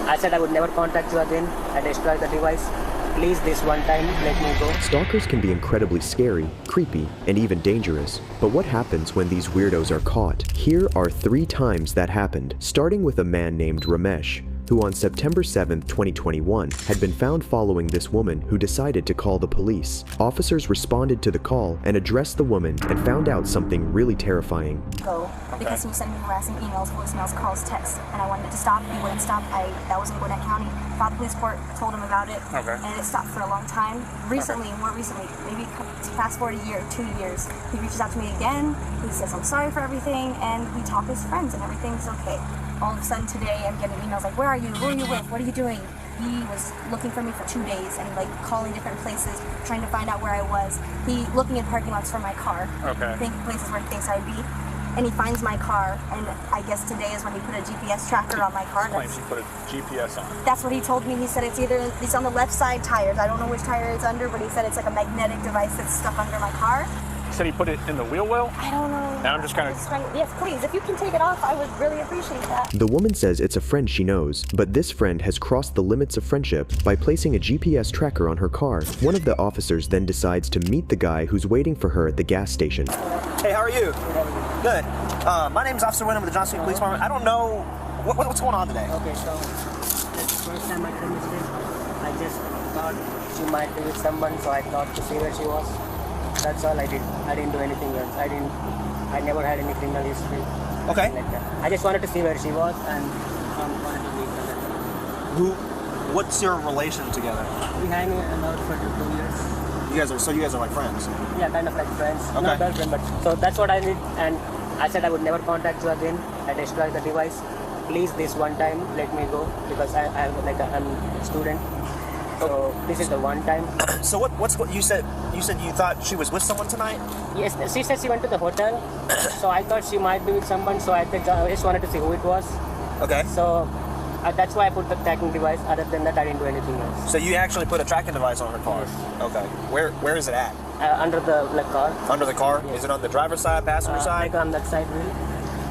I said I would never contact you again. I destroyed the device. Please, this one time, let me go. Stalkers can be incredibly scary, creepy, and even dangerous. But what happens when these weirdos are caught? Here are 3 times that happened, starting with a man named Ramesh, who on September 7th, 2021, had been found following this woman who decided to call the police. Officers responded to the call and addressed the woman and found out something really terrifying. Because he was sending me harassing emails, voicemails, calls, texts, and I wanted it to stop. He wouldn't stop. That was in Gwinnett County. Filed the police report, told him about it, and it stopped for a long time. Recently, more recently, maybe fast forward a year, 2 years, he reaches out to me again. He says, I'm sorry for everything, and we talk as friends, and everything's okay. All of a sudden today, I'm getting emails like, where are you? Who are you with? What are you doing? He was looking for me for 2 days and like calling different places, trying to find out where I was. He looking in parking lots for my car, places where he thinks I'd be. And he finds my car, and I guess today is when he put a GPS tracker on my car. He claims he put a GPS on it. That's what he told me. He said it's on the left side tires. I don't know which tire it's under, but he said it's like a magnetic device that's stuck under my car. He said he put it in the wheel well? I don't know. And I'm just kind of... Yes, please. If you can take it off, I would really appreciate that. The woman says it's a friend she knows, but this friend has crossed the limits of friendship by placing a GPS tracker on her car. One of the officers then decides to meet the guy who's waiting for her at the gas station. Hey, how are you? Good. My name's Officer Wyndham with the Johnson Police Department. I don't know... What's going on today? Okay, so that's the first time I did this. I just thought she might be with someone, so I thought to see where she was. That's all I did. I didn't do anything else. I never had any criminal history. Okay. Like that. I just wanted to see where she was and wanted to meet her. What's your relation together? We hang out for 2 years. You guys are like friends? Yeah, kind of like friends. Okay. Not girlfriend, but so that's what I did. And I said I would never contact you again. I destroyed the device. Please, this one time, let me go because I'm a student. So this is the one time. So what's what you said? You said you thought she was with someone tonight? Yes, she said she went to the hotel. So I thought she might be with someone. So I just wanted to see who it was. Okay. So that's why I put the tracking device. Other than that, I didn't do anything else. So you actually put a tracking device on her car? Yes. Okay. Where is it at? Under the car. Under the car? Yes. Is it on the driver's side, passenger side? Like on that side wheel.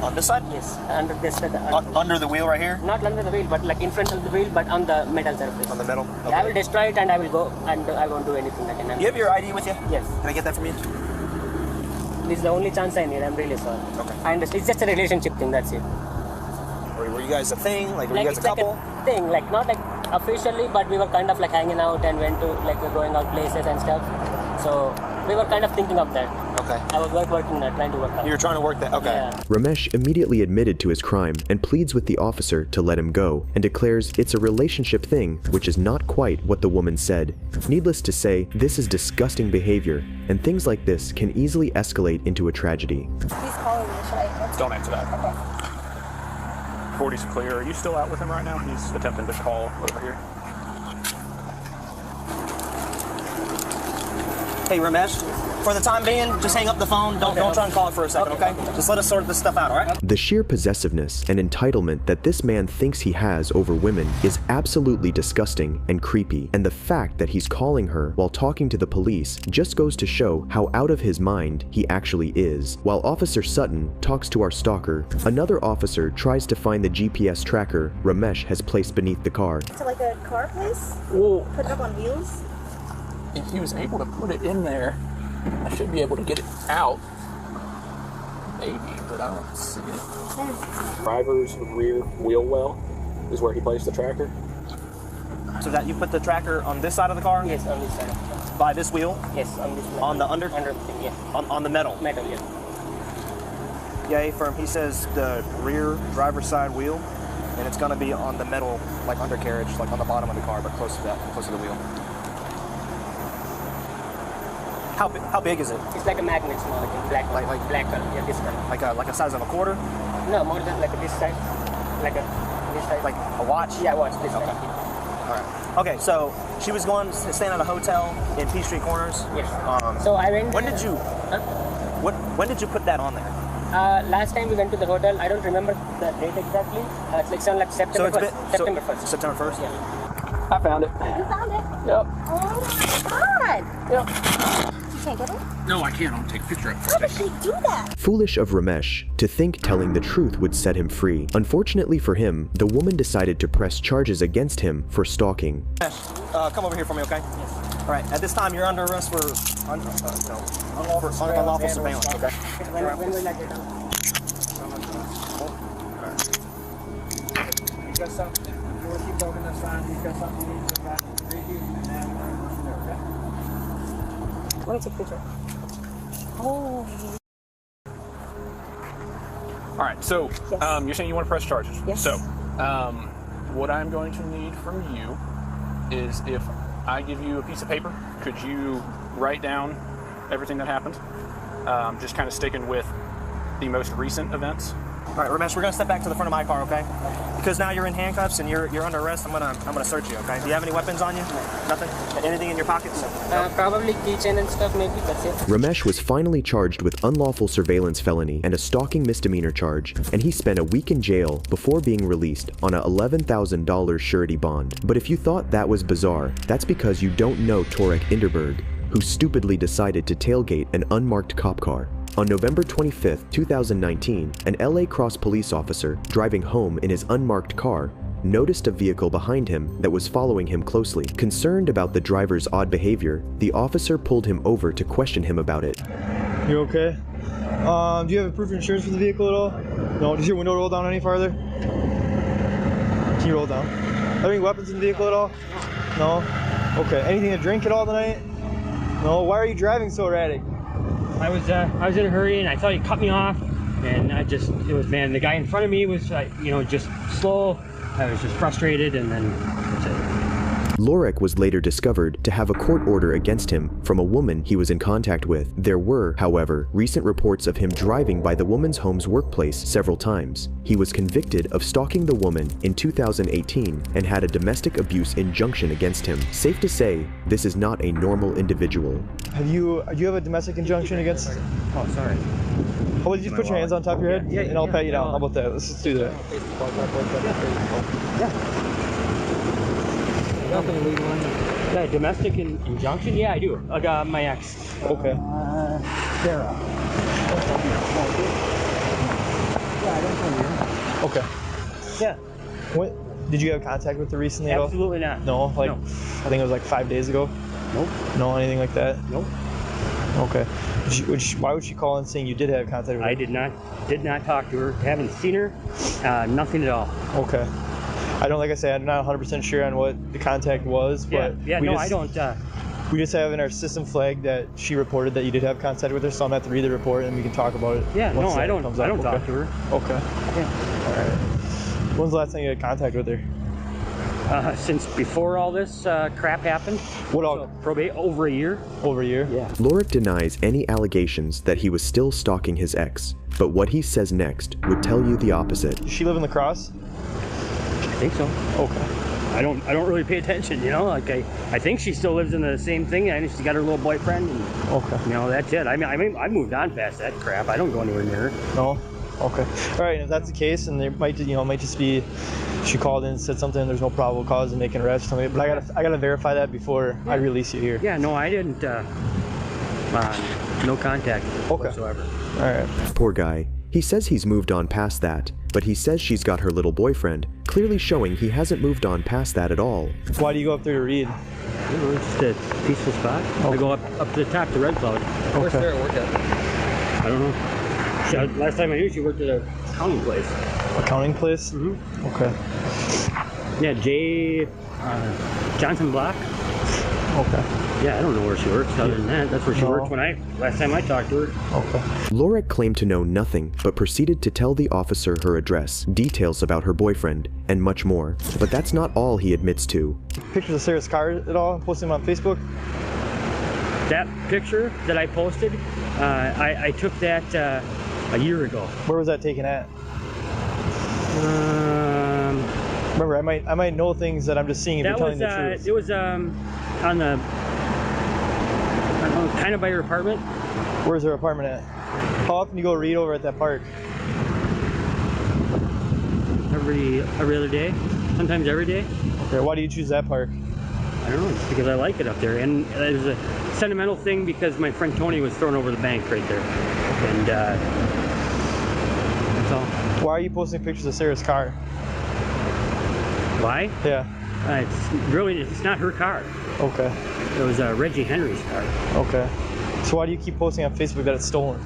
On this side? Yes. Under this. Under the wheel right here? Not under the wheel, but like in front of the wheel, but on the metal surface. On the metal? Okay. Yeah, I will destroy it and I will go and I won't do anything again. You have your ID with you? Yes. Can I get that from you? This is the only chance I need. I'm really sorry. Okay. I understand. It's just a relationship thing. That's it. Were you guys a thing? Like, were you guys a it's couple? like a thing, like not like officially, but we were kind of like hanging out and went to like going out places and stuff. So we were kind of thinking of that. Okay. I was working that, trying to work out. You were trying to work that? Okay. Yeah. Ramesh immediately admitted to his crime and pleads with the officer to let him go and declares it's a relationship thing, which is not quite what the woman said. Needless to say, this is disgusting behavior, and things like this can easily escalate into a tragedy. He's calling me. Should I? Don't answer that. Okay. 40's clear. Are you still out with him right now? He's attempting to call over here. Hey, Ramesh, for the time being, just hang up the phone. Don't try and call it for a second, okay? Just let us sort this stuff out, all right? The sheer possessiveness and entitlement that this man thinks he has over women is absolutely disgusting and creepy, and the fact that he's calling her while talking to the police just goes to show how out of his mind he actually is. While Officer Sutton talks to our stalker, another officer tries to find the GPS tracker Ramesh has placed beneath the car. To like a car place? Well, Put it up on wheels? if he was able to put it in there, I should be able to get it out. Maybe, but I don't see it. Driver's rear wheel well is where he placed the tracker. So that you put the tracker on this side of the car? Yes, on this side. By this wheel? Yes, on this side. On the under thing, yeah. On the metal? Metal, yeah. Yeah, firm. He says the rear driver's side wheel, and it's gonna be on the metal, like undercarriage, like on the bottom of the car, but close to the wheel. How big is it? It's like a magnet, small, like a black, Like black color, yeah, this color. Like a size of a quarter? No, more than like this size, this size. Like a watch? Yeah, watch this Okay. size. All right. Okay, so she was staying at a hotel in Peachtree Corners. Yes. So I went. When did you? Huh? When did you put that on there? Last time we went to the hotel, I don't remember the date exactly. It's like something like September 1st. September 1st. September 1st? Yeah. I found it. You found it? Yep. Oh my god! Yep. You can't get it? No, I can't. I'm gonna take a picture of it. How did she do that? Foolish of Ramesh to think telling the truth would set him free. Unfortunately for him, the woman decided to press charges against him for stalking. Come over here for me, okay? Yes. All right. At this time, you're under arrest for unlawful surveillance, okay? When will I get out? Because of, you will keep talking us on because of the needs of that review and then Let me take a picture. Oh. All right, so Yes. you're saying you want to press charges. Yes. So what I'm going to need from you is if I give you a piece of paper, could you write down everything that happened? Just kind of sticking with the most recent events. All right, Ramesh, we're gonna step back to the front of my car, okay? Because now you're in handcuffs and you're under arrest. I'm gonna search you, okay? Do you have any weapons on you? Nothing? Anything in your pockets? probably keychain and stuff, maybe. That's it. Ramesh was finally charged with unlawful surveillance felony and a stalking misdemeanor charge, and he spent a week in jail before being released on a $11,000 surety bond. But if you thought that was bizarre, that's because you don't know Torek Inderberg, who stupidly decided to tailgate an unmarked cop car. On November 25, 2019, an LA Cross police officer driving home in his unmarked car noticed a vehicle behind him that was following him closely. Concerned about the driver's odd behavior, the officer pulled him over to question him about it. You okay? Do you have a proof of insurance for the vehicle at all? No. Does your window roll down any farther? Can you roll down? Are there any weapons in the vehicle at all? No? Okay. Anything to drink at all tonight? No? Why are you driving so erratic? I was in a hurry and I thought he cut me off, and the guy in front of me was just slow. I was just frustrated, and then that's it. Lorek was later discovered to have a court order against him from a woman he was in contact with. There were, however, recent reports of him driving by the woman's home's workplace several times. He was convicted of stalking the woman in 2018 and had a domestic abuse injunction against him. Safe to say, this is not a normal individual. Do you have a domestic injunction against? Oh, sorry. How about you just put your hands on top of your head? Yeah, and I'll pat you down. How about that? Let's just do that. Yeah, domestic injunction? Yeah, I do. I got my ex. Okay. Sarah. Okay. Yeah. What? Did you have contact with her recently at all? Absolutely not. No? Like, No. I think it was like 5 days ago? Nope. No, anything like that? Nope. Okay. Why would she call in saying you did have contact with her? I did not talk to her. Haven't seen her. Nothing at all. Okay. I don't, like I said, I'm not 100% sure on what the contact was, but I don't. We just have in our system flagged that she reported that you did have contact with her, so I'm gonna have to read the report and we can talk about it. Yeah, no, once I don't. comes I up. don't talk to her. Okay. Yeah. All right. When's the last time you had contact with her? Since before all this crap happened. What all? Probate over a year. Over a year? Yeah. Lorek denies any allegations that he was still stalking his ex, but what he says next would tell you the opposite. Does she live in La Crosse? I think so. Okay. I don't really pay attention, like I think she still lives in the same thing. I know she's got her little boyfriend, and Okay. that's it. I mean I moved on past that crap. I don't go anywhere near her. No? Okay. All right, if that's the case, and there might just be she called in and said something and there's no probable cause to make an arrest or something, but I gotta verify that before I release you here. Yeah, no, I didn't no contact whatsoever. All right. Poor guy. He says he's moved on past that, but he says she's got her little boyfriend, clearly showing he hasn't moved on past that at all. Why do you go up there to read? It's just a peaceful spot. Okay. I go up to the top to Red Cloud. Where's Sarah work at? I don't know. Last time I knew she worked at a accounting place. Accounting place? Mm-hmm. Okay. Yeah, Johnson Block. Okay. Yeah, I don't know where she works other than that. That's where she worked last time I talked to her. Okay. Lorek claimed to know nothing, but proceeded to tell the officer her address, details about her boyfriend, and much more. But that's not all he admits to. Pictures of Sarah's car at all? Posting them on Facebook? That picture that I posted, I took that a year ago. Where was that taken at? Remember, I might know things that I'm just seeing if you're telling the truth. It was on the, I don't know, kind of by your apartment. Where's her apartment at? How often do you go read over at that park? Every other day, sometimes every day. Okay, why do you choose that park? I don't know, just because I like it up there. And there's a sentimental thing because my friend Tony was thrown over the bank right there. And that's all. Why are you posting pictures of Sarah's car? Why? Yeah. It's not her car. Okay. It was Reggie Henry's car. Okay. So why do you keep posting on Facebook that it's stolen?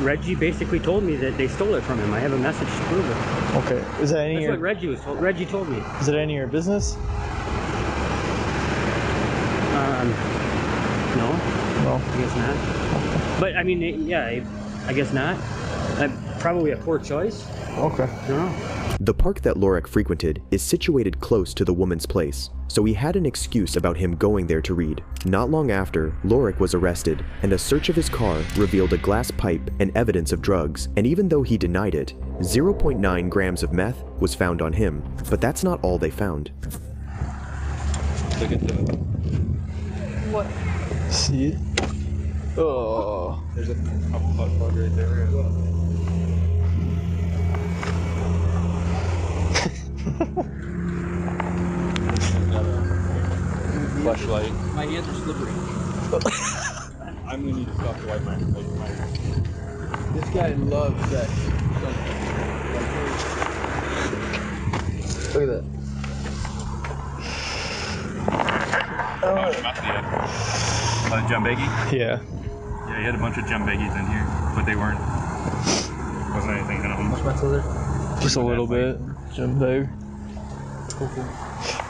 Reggie basically told me that they stole it from him. I have a message to prove it. Okay. Is that any That's of your... what Reggie was told. Reggie told me. Is it any of your business? No. No. I guess not. But I mean, yeah, I guess not. Probably a poor choice. Okay. I don't know. The park that Lorek frequented is situated close to the woman's place, so he had an excuse about him going there to read. Not long after, Lorek was arrested, and a search of his car revealed a glass pipe and evidence of drugs, and even though he denied it, 0.9 grams of meth was found on him. But that's not all they found. Look at the... What? See it? Oh. There's a hot plug right there. Flashlight. My hands are slippery. I'm gonna need to stop to wipe my. This guy loves that. Look at that. Jumbegi? Yeah. Yeah, he had a bunch of Jumbegis in here, but they weren't. Wasn't anything in them. Just a little bit. Jump bag.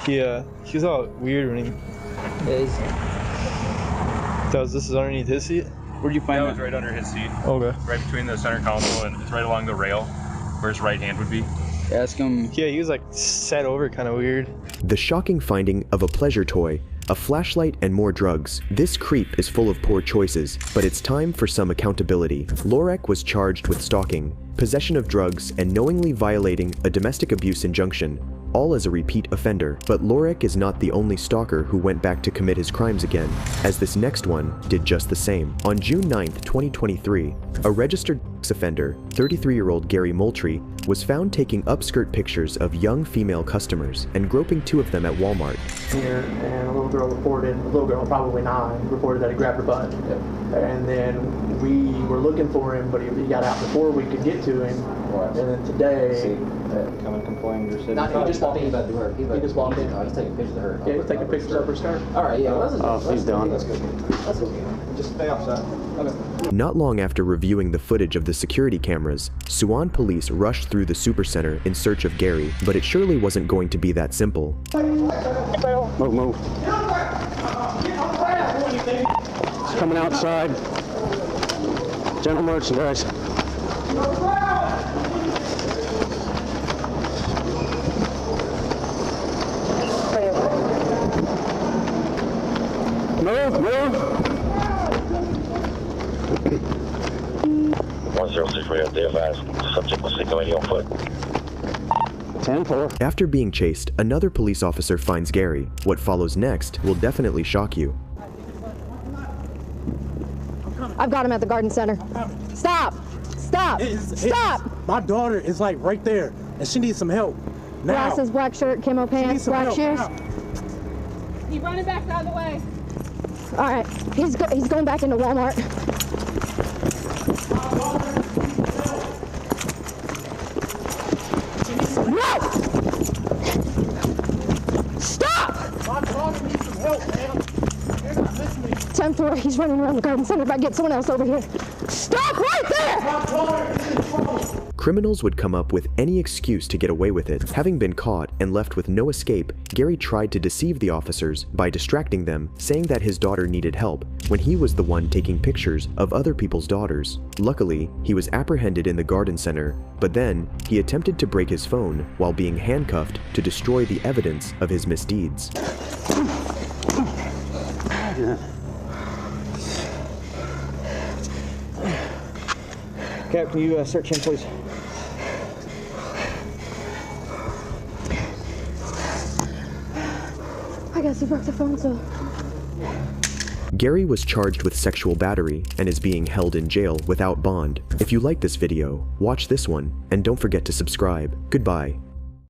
Yeah. He was all weird when he... This is underneath his seat? Where'd you find that? That was right under his seat. Okay. Right between the center console and it's right along the rail where his right hand would be. Ask him. Yeah, he was like sat over kind of weird. The shocking finding of a pleasure toy, a flashlight, and more drugs. This creep is full of poor choices, but it's time for some accountability. Lorek was charged with stalking, possession of drugs, and knowingly violating a domestic abuse injunction, all as a repeat offender. But Lorek is not the only stalker who went back to commit his crimes again, as this next one did just the same. On June 9th, 2023, a registered sex offender, 33-year-old Gary Moultrie, was found taking upskirt pictures of young female customers and groping two of them at Walmart. Here, and a little girl reported, a little girl, probably 9, reported that he grabbed her butt. Yep. And then we were looking for him, but he got out before we could get to him. Right. And then today... Come and complain to your city. He just walked in. He just walked in. Oh, he's taking pictures of her. Yeah, he's taking pictures of her skirt. All right, yeah. Well, he's done. That's good. That's okay. Just stay outside. Okay. Not long after reviewing the footage of the security cameras, Suwon police rushed through the supercenter in search of Gary, but it surely wasn't going to be that simple. Move. It's coming outside. General merchandise. Move. 1063 advised. Subject was seen going on foot. 10-4. After being chased, another police officer finds Gary. What follows next will definitely shock you. I've got him at the garden center. Stop! Stop! Stop! My daughter is like right there, and she needs some help. Now. Glasses, black shirt, camo pants, black shoes. He's running back the other way. All right, he's going back into Walmart. No! Stop! My daughter needs some help, man. You're not listening. 10-4, he's running around the garden center. If I get someone else over here. Stop right there! My daughter is in trouble. Criminals would come up with any excuse to get away with it. Having been caught and left with no escape, Gary tried to deceive the officers by distracting them, saying that his daughter needed help, when he was the one taking pictures of other people's daughters. Luckily, he was apprehended in the garden center, but then he attempted to break his phone while being handcuffed to destroy the evidence of his misdeeds. Cap, can you search him, please? I guess he broke the phone, so... Gary was charged with sexual battery and is being held in jail without bond. If you like this video, watch this one, and don't forget to subscribe. Goodbye.